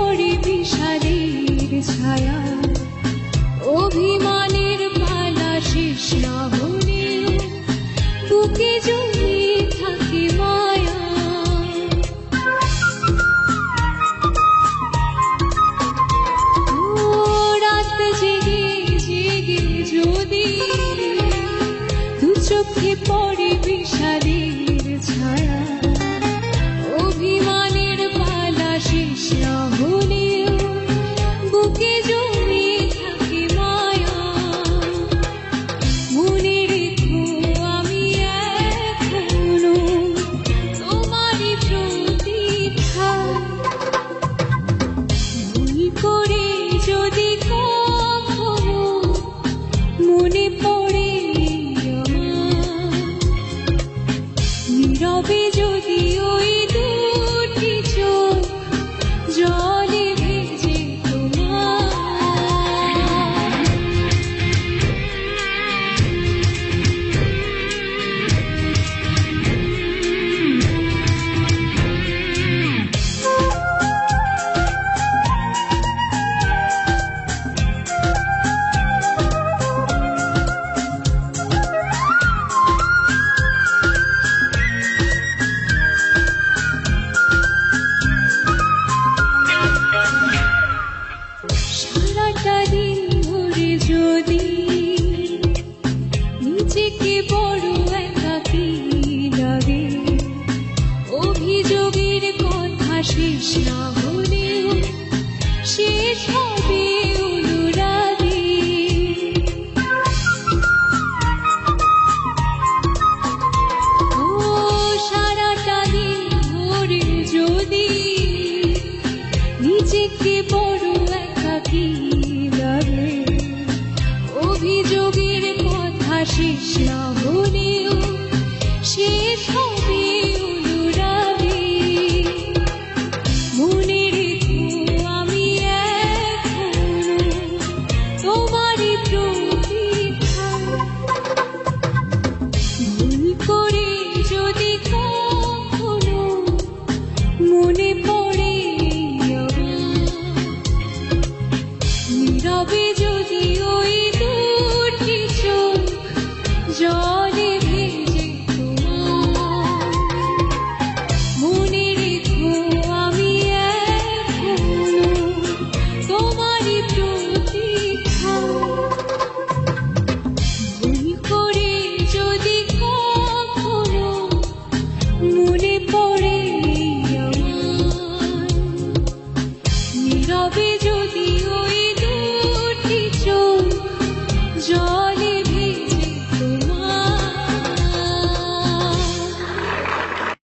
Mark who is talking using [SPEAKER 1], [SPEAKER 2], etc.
[SPEAKER 1] পড়ে বিষাদের ছায়া, অভিমানের পালা শেষ না হলেও বুকে জমিয়ে থাকে মায়া। রাত জেগে জেগে যদি দু চোখে পড়ে বিষাদের ছায়া, অভিমানের পালা শেষ না হলেও বুকে জমিয়ে থাকে মায়া। মনে রেখো আমি এখনো তোমারই প্রতীক্ষায়, ভুল করে যদি কখনো মনে পড়ে আমার, নীরবে যদি ওই দুটি চোখ জলে ভেজে তোমার। সারাটা দিন ধরে যদি নিজেকে বড় একাকী লাগে, অভিযোগের কথা শেষ না হলেও শেষ হবে অনুরাগে। ও সারাটা দিন ধরে যদি নিজেকে বড় একাকী লাগে, অভিযোগের কথা শেষ না হলেও শেষ হবে অনুরাগে। মনে রেখো আমি এখনো তোমারই প্রতীক্ষায়, ভুল করে যদি কখনো মনে পড়ে আমার, নীরবে যদি ওই দুটি চোখ জলে ভেজে তোমার। মনে রেখো আমি এখনো তোমারই প্রতীক্ষায়, ভুল করে যদি কখনো মনে পড়ে আমার, নীরবে